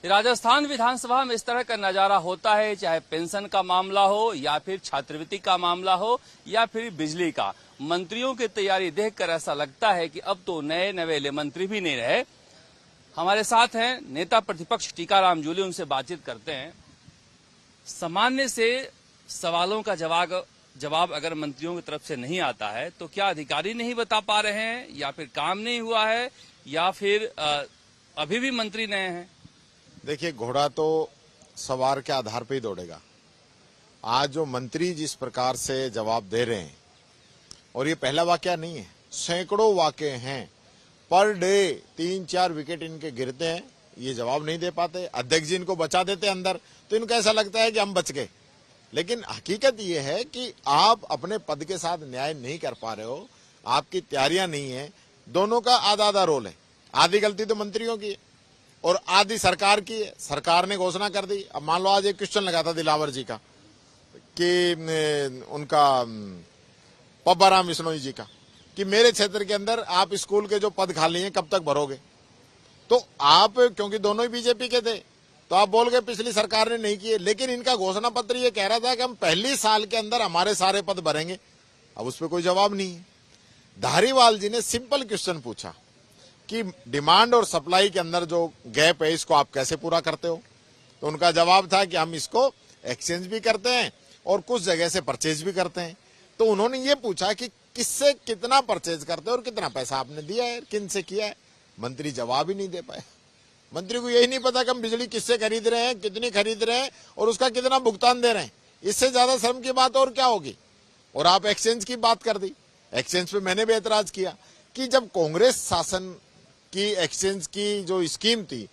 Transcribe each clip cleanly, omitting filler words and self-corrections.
राजस्थान विधानसभा में इस तरह का नजारा होता है, चाहे पेंशन का मामला हो या फिर छात्रवृत्ति का मामला हो या फिर बिजली का। मंत्रियों की तैयारी देखकर ऐसा लगता है कि अब तो नए नवेले मंत्री भी नहीं रहे। हमारे साथ हैं नेता प्रतिपक्ष टीकाराम जूली, उनसे बातचीत करते हैं। सामान्य से सवालों का जवाब अगर मंत्रियों की तरफ से नहीं आता है तो क्या अधिकारी नहीं बता पा रहे हैं या फिर काम नहीं हुआ है या फिर अभी भी मंत्री नए हैं? देखिए, घोड़ा तो सवार के आधार पर ही दौड़ेगा। आज जो मंत्री जिस प्रकार से जवाब दे रहे हैं, और ये पहला वाकया नहीं है, सैकड़ों वाकये हैं, पर डे 3-4 विकेट इनके गिरते हैं, ये जवाब नहीं दे पाते। अध्यक्ष जी इनको बचा देते अंदर, तो इनको ऐसा लगता है कि हम बच गए। लेकिन हकीकत ये है कि आप अपने पद के साथ न्याय नहीं कर पा रहे हो, आपकी तैयारियां नहीं है। दोनों का आधा आधा रोल है। आधी गलती तो मंत्रियों की है और आधी सरकार की है। सरकार ने घोषणा कर दी। अब मान लो आज एक क्वेश्चन लगा था दिलावर जी का कि उनका पब्बाराम बिश्नोई जी का कि मेरे क्षेत्र के अंदर आप स्कूल के जो पद खाली हैं कब तक भरोगे। तो आप, क्योंकि दोनों ही बीजेपी के थे, तो आप बोल गए पिछली सरकार ने नहीं किए। लेकिन इनका घोषणा पत्र ये कह रहा था कि हम पहली साल के अंदर हमारे सारे पद भरेंगे। अब उस पर कोई जवाब नहीं है। धारीवाल जी ने सिंपल क्वेश्चन पूछा कि डिमांड और सप्लाई के अंदर जो गैप है इसको आप कैसे पूरा करते हो। तो उनका जवाब था कि हम इसको एक्सचेंज भी करते हैं और कुछ जगह से परचेज भी करते हैं। तो उन्होंने ये पूछा कि किससे कितना परचेज करते हो और कितना पैसा आपने दिया है, किन से किया है। मंत्री जवाब ही नहीं दे पाए। मंत्री को यही नहीं पता कि हम बिजली किससे खरीद रहे हैं, कितनी खरीद रहे हैं और उसका कितना भुगतान दे रहे हैं। इससे ज्यादा शर्म की बात और क्या होगी। और आप एक्सचेंज की बात कर दी। एक्सचेंज पे मैंने भी एतराज किया कि जब कांग्रेस शासन की एक्सचेंज की जो स्कीम थी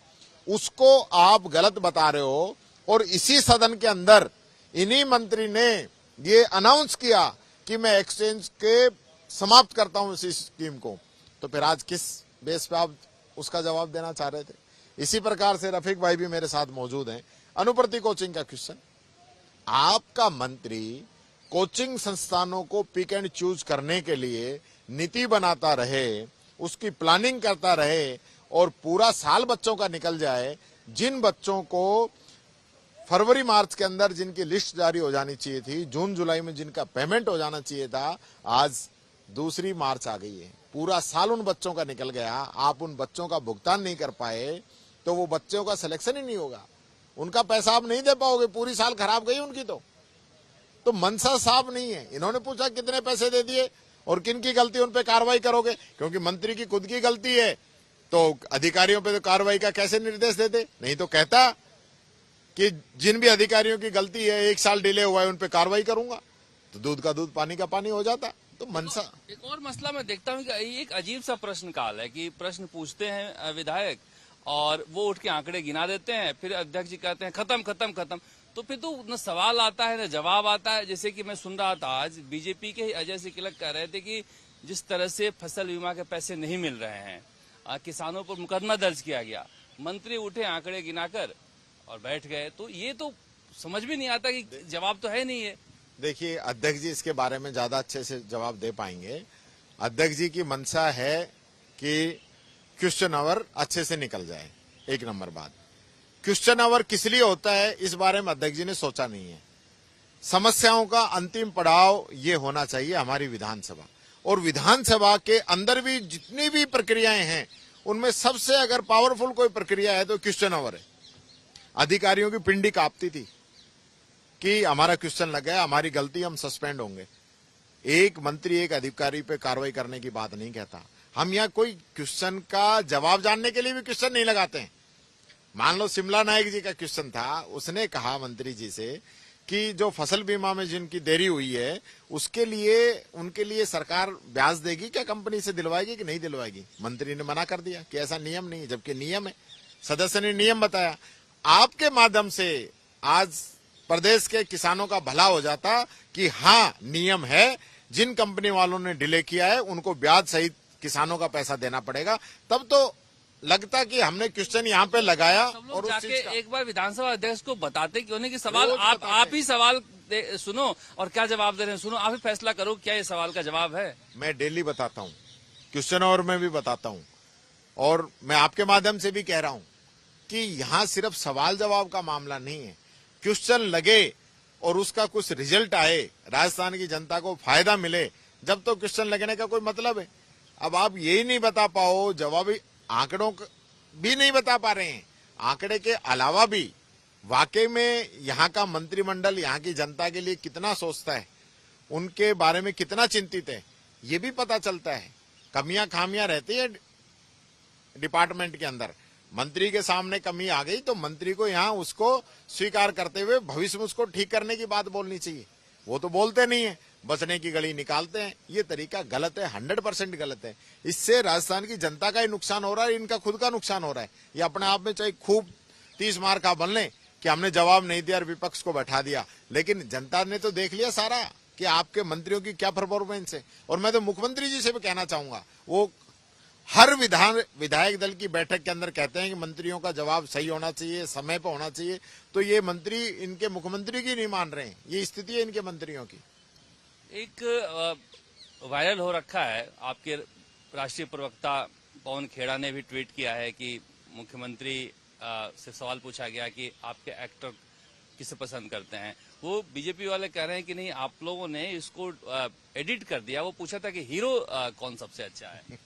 उसको आप गलत बता रहे हो और इसी सदन के अंदर इन्हीं मंत्री ने ये अनाउंस किया कि मैं एक्सचेंज के समाप्त करता हूं इस स्कीम को, तो फिर आज किस बेस पे आप उसका जवाब देना चाह रहे थे। इसी प्रकार से रफीक भाई भी मेरे साथ मौजूद हैं। अनुप्रति कोचिंग का क्वेश्चन, आपका मंत्री कोचिंग संस्थानों को पिक एंड चूज करने के लिए नीति बनाता रहे, उसकी प्लानिंग करता रहे और पूरा साल बच्चों का निकल जाए। जिन बच्चों को फरवरी मार्च के अंदर जिनकी लिस्ट जारी हो जानी चाहिए थी, जून जुलाई में जिनका पेमेंट हो जाना चाहिए था, आज 2 मार्च आ गई है। पूरा साल उन बच्चों का निकल गया। आप उन बच्चों का भुगतान नहीं कर पाए तो वो बच्चों का सिलेक्शन ही नहीं होगा, उनका पैसा आप नहीं दे पाओगे। पूरी साल खराब गई उनकी। तो मनसा साफ नहीं है। इन्होंने पूछा कितने पैसे दे दिए और किन की गलती, उन पे कार्रवाई करोगे। क्योंकि मंत्री की खुद की गलती है तो अधिकारियों पे तो कार्रवाई का कैसे निर्देश देते। नहीं तो कहता कि जिन भी अधिकारियों की गलती है, 1 साल डिले हुआ है, उन पे कार्रवाई करूंगा, तो दूध का दूध पानी का पानी हो जाता। तो मनसा एक और मसला मैं देखता हूँ कि एक अजीब सा प्रश्न काल है कि प्रश्न पूछते हैं विधायक और वो उठ के आंकड़े गिना देते हैं, फिर अध्यक्ष जी कहते हैं खत्म खत्म खत्म। तो फिर तो न सवाल आता है न जवाब आता है। जैसे कि मैं सुन रहा था आज बीजेपी के ही अजय सिकलक कह रहे थे कि जिस तरह से फसल बीमा के पैसे नहीं मिल रहे हैं, किसानों पर मुकदमा दर्ज किया गया, मंत्री उठे आंकड़े गिनाकर और बैठ गए। तो ये तो समझ भी नहीं आता कि जवाब तो है नहीं है। देखिए, अध्यक्ष जी इसके बारे में ज्यादा अच्छे से जवाब दे पाएंगे। अध्यक्ष जी की मंशा है कि क्वेश्चन आवर अच्छे से निकल जाए। 1 नंबर बात, क्वेश्चन आवर किस लिए होता है इस बारे में अध्यक्ष जी ने सोचा नहीं है। समस्याओं का अंतिम पड़ाव ये होना चाहिए हमारी विधानसभा, और विधानसभा के अंदर भी जितनी भी प्रक्रियाएं हैं उनमें सबसे अगर पावरफुल कोई प्रक्रिया है तो क्वेश्चन आवर है। अधिकारियों की पिंडी कांपती थी कि हमारा क्वेश्चन लग गया, हमारी गलती, हम सस्पेंड होंगे। एक मंत्री एक अधिकारी पे कार्रवाई करने की बात नहीं कहता। हम यहाँ कोई क्वेश्चन का जवाब जानने के लिए भी क्वेश्चन नहीं लगाते हैं। मान लो शिमला नायक जी का क्वेश्चन था, उसने कहा मंत्री जी से कि जो फसल बीमा में जिनकी देरी हुई है उसके लिए, उनके लिए सरकार ब्याज देगी क्या, कंपनी से दिलवाएगी कि नहीं दिलवाएगी। मंत्री ने मना कर दिया कि ऐसा नियम नहीं है, जबकि नियम है। सदस्य ने नियम बताया। आपके माध्यम से आज प्रदेश के किसानों का भला हो जाता कि हाँ नियम है, जिन कंपनी वालों ने डिले किया है उनको ब्याज सहित किसानों का पैसा देना पड़ेगा। तब तो लगता कि हमने क्वेश्चन यहाँ पे लगाया। और जाके एक बार विधानसभा अध्यक्ष को बताते क्यों नहीं कि सवाल आप ही सवाल सुनो और क्या जवाब दे रहे हैं सुनो, आप ही फैसला करो क्या ये सवाल का जवाब है। मैं डेली बताता हूँ, क्वेश्चन और मैं भी बताता हूँ, और मैं आपके माध्यम से भी कह रहा हूँ कि यहाँ सिर्फ सवाल जवाब का मामला नहीं है, क्वेश्चन लगे और उसका कुछ रिजल्ट आए, राजस्थान की जनता को फायदा मिले, जब तो क्वेश्चन लगने का कोई मतलब है। अब आप यही नहीं बता पाओ, जवाबी आंकड़ों भी नहीं बता पा रहे हैं, आंकड़े के अलावा भी वाकई में यहाँ का मंत्रिमंडल यहाँ की जनता के लिए कितना सोचता है, उनके बारे में कितना चिंतित है, ये भी पता चलता है। कमियां खामियां रहती है डिपार्टमेंट के अंदर, मंत्री के सामने कमी आ गई तो मंत्री को यहाँ उसको स्वीकार करते हुए भविष्य में उसको ठीक करने की बात बोलनी चाहिए। वो तो बोलते नहीं है, बचने की गली निकालते हैं। ये तरीका गलत है, 100% गलत है। इससे राजस्थान की जनता का ही नुकसान हो रहा है, इनका खुद का नुकसान हो रहा है। ये अपने आप में चाहे खूब 30 मार का बन ले कि हमने जवाब नहीं दिया और विपक्ष को बैठा दिया, लेकिन जनता ने तो देख लिया सारा कि आपके मंत्रियों की क्या परफॉर्मेंस है। और मैं तो मुख्यमंत्री जी से भी कहना चाहूंगा, वो हर विधायक दल की बैठक के अंदर कहते हैं कि मंत्रियों का जवाब सही होना चाहिए, समय पर होना चाहिए, तो ये मंत्री इनके मुख्यमंत्री की नहीं मान रहे हैं। ये स्थिति है इनके मंत्रियों की। एक वायरल हो रखा है, आपके राष्ट्रीय प्रवक्ता पवन खेड़ा ने भी ट्वीट किया है कि मुख्यमंत्री से सवाल पूछा गया कि आपके एक्टर किसे पसंद करते हैं। वो बीजेपी वाले कह रहे हैं कि नहीं, आप लोगों ने इसको एडिट कर दिया। वो पूछा था कि हीरो कौन सबसे अच्छा है।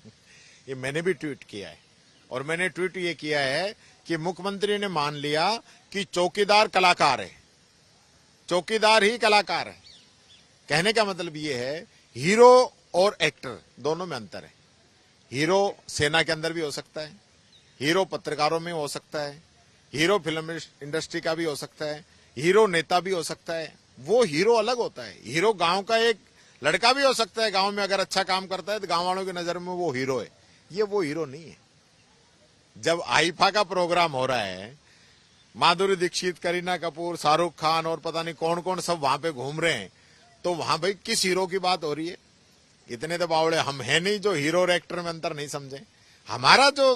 ये मैंने भी ट्वीट किया है, और मैंने ट्वीट ये किया है कि मुख्यमंत्री ने मान लिया कि चौकीदार कलाकार है, चौकीदार ही कलाकार है। कहने का मतलब ये है, हीरो और एक्टर दोनों में अंतर है। हीरो सेना के अंदर भी हो सकता है, हीरो पत्रकारों में हो सकता है, हीरो फिल्म इंडस्ट्री का भी हो सकता है, हीरो नेता भी हो सकता है। वो हीरो अलग होता है। हीरो गांव का एक लड़का भी हो सकता है, गांव में अगर अच्छा काम करता है तो गांव वालों की नजर में वो हीरो है। ये वो हीरो नहीं है। जब आईफा का प्रोग्राम हो रहा है, माधुरी दीक्षित, करीना कपूर, शाहरुख खान और पता नहीं कौन कौन सब वहां पे घूम रहे हैं, तो वहां भाई किस हीरो की बात हो रही है? इतने तो बावड़े हम है नहीं जो हीरो और एक्टर में अंतर नहीं समझे। हमारा जो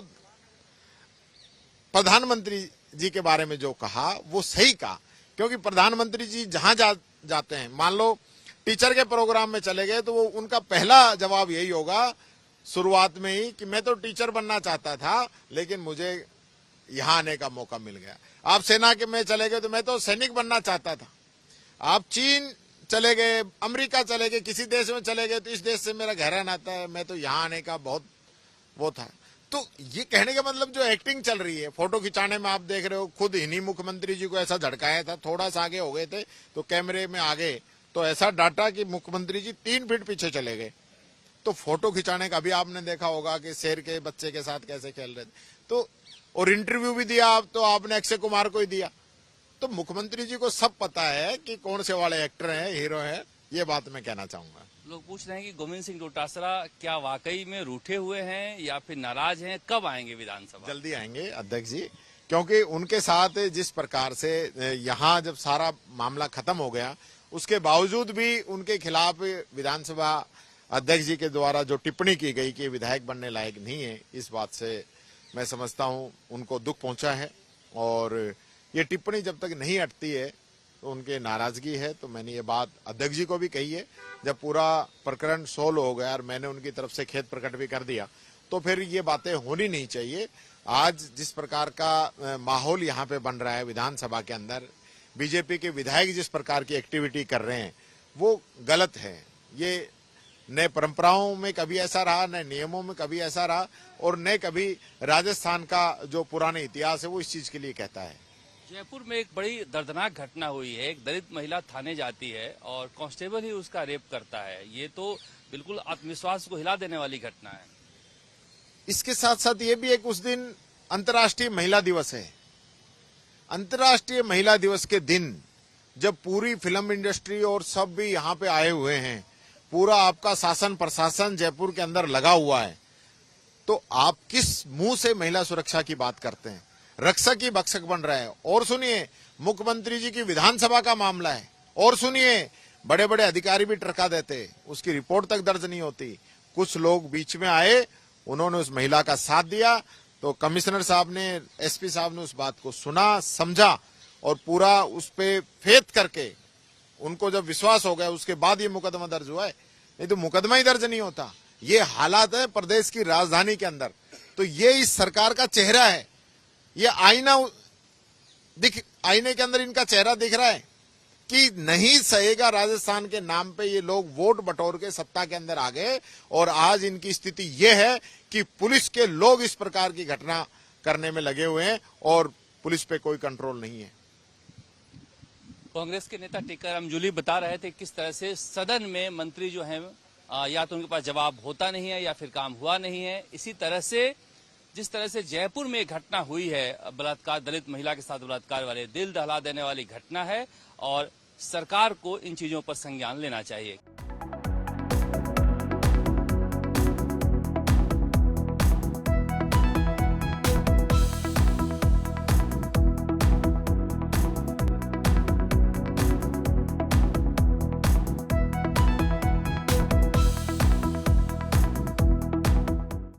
प्रधानमंत्री जी के बारे में जो कहा वो सही कहा, क्योंकि प्रधानमंत्री जी जहां जाते हैं, मान लो टीचर के प्रोग्राम में चले गए, तो वो उनका पहला जवाब यही होगा शुरुआत में ही कि मैं तो टीचर बनना चाहता था, लेकिन मुझे यहां आने का मौका मिल गया। आप सेना के में चले गए तो मैं तो सैनिक बनना चाहता था। आप चीन चले गए, अमेरिका चले गए, किसी देश में चले गए तो इस देश से मेरा गहरा नाता है, मैं तो यहां आने का बहुत वो था। तो ये कहने का मतलब जो एक्टिंग चल रही है, फोटो खिंचाने में आप देख रहे हो, खुद इन्हीं मुख्यमंत्री जी को ऐसा झटकाया था, थोड़ा सा आगे हो गए थे तो कैमरे में आ गए तो ऐसा डाटा कि मुख्यमंत्री जी 3 फीट पीछे चले गए। तो फोटो खिंचाने का भी आपने देखा होगा कि शेर के बच्चे के साथ कैसे खेल रहे थे। तो और इंटरव्यू भी दिया आप, तो आपने अक्षय कुमार को ही दिया। तो मुख्यमंत्री जी को सब पता है कि कौन से वाले एक्टर हैं, हीरो हैं। ये बात मैं कहना चाहूंगा। लोग पूछ रहे हैं कि गोविंद सिंह डोटासरा क्या वाकई में रूठे हुए हैं या फिर नाराज हैं, कब आएंगे विधानसभा? जल्दी आएंगे अध्यक्ष जी, क्योंकि उनके साथ जिस प्रकार से यहाँ जब सारा मामला खत्म हो गया, उसके बावजूद भी उनके खिलाफ विधानसभा अध्यक्ष जी के द्वारा जो टिप्पणी की गई कि विधायक बनने लायक नहीं है, इस बात से मैं समझता हूं उनको दुख पहुंचा है। और ये टिप्पणी जब तक नहीं हटती है तो उनके नाराजगी है। तो मैंने ये बात अध्यक्ष जी को भी कही है। जब पूरा प्रकरण सोल्व हो गया और मैंने उनकी तरफ से खेद प्रकट भी कर दिया, तो फिर ये बातें होनी नहीं चाहिए। आज जिस प्रकार का माहौल यहाँ पे बन रहा है विधानसभा के अंदर, बीजेपी के विधायक जिस प्रकार की एक्टिविटी कर रहे हैं, वो गलत है। ये न परंपराओं में कभी ऐसा रहा, न नियमों में कभी ऐसा रहा, और न कभी राजस्थान का जो पुराने इतिहास है वो इस चीज के लिए कहता है। जयपुर में एक बड़ी दर्दनाक घटना हुई है। एक दलित महिला थाने जाती है और कांस्टेबल ही उसका रेप करता है। ये तो बिल्कुल आत्मविश्वास को हिला देने वाली घटना है। इसके साथ साथ ये भी एक उस दिन अंतर्राष्ट्रीय महिला दिवस है। अंतर्राष्ट्रीय महिला दिवस के दिन जब पूरी फिल्म इंडस्ट्री और सब भी यहाँ पे आए हुए हैं, पूरा आपका शासन प्रशासन जयपुर के अंदर लगा हुआ है, तो आप किस मुंह से महिला सुरक्षा की बात करते हैं? रक्षक ही भक्षक बन रहा है। और सुनिए, मुख्यमंत्री जी की विधानसभा का मामला है, और सुनिए, बड़े बड़े अधिकारी भी टरका देते, उसकी रिपोर्ट तक दर्ज नहीं होती। कुछ लोग बीच में आए, उन्होंने उस महिला का साथ दिया, तो कमिश्नर साहब ने, एसपी साहब ने उस बात को सुना, समझा और पूरा उस पे फेथ करके उनको जब विश्वास हो गया, उसके बाद ये मुकदमा दर्ज हुआ है। नहीं तो मुकदमा ही दर्ज नहीं होता। ये हालात है प्रदेश की राजधानी के अंदर। तो ये इस सरकार का चेहरा है ये आईने के अंदर इनका चेहरा दिख रहा है कि नहीं सहेगा राजस्थान के नाम पे ये लोग वोट बटोर के सत्ता के अंदर आ गए और आज इनकी स्थिति ये है कि पुलिस के लोग इस प्रकार की घटना करने में लगे हुए हैं और पुलिस पे कोई कंट्रोल नहीं है। कांग्रेस के नेता टीकाराम जूली बता रहे थे किस तरह से सदन में मंत्री जो हैं या तो उनके पास जवाब होता नहीं है या फिर काम हुआ नहीं है। इसी तरह से जिस तरह से जयपुर में घटना हुई है बलात्कार, दलित महिला के साथ बलात्कार वाले, दिल दहला देने वाली घटना है और सरकार को इन चीजों पर संज्ञान लेना चाहिए।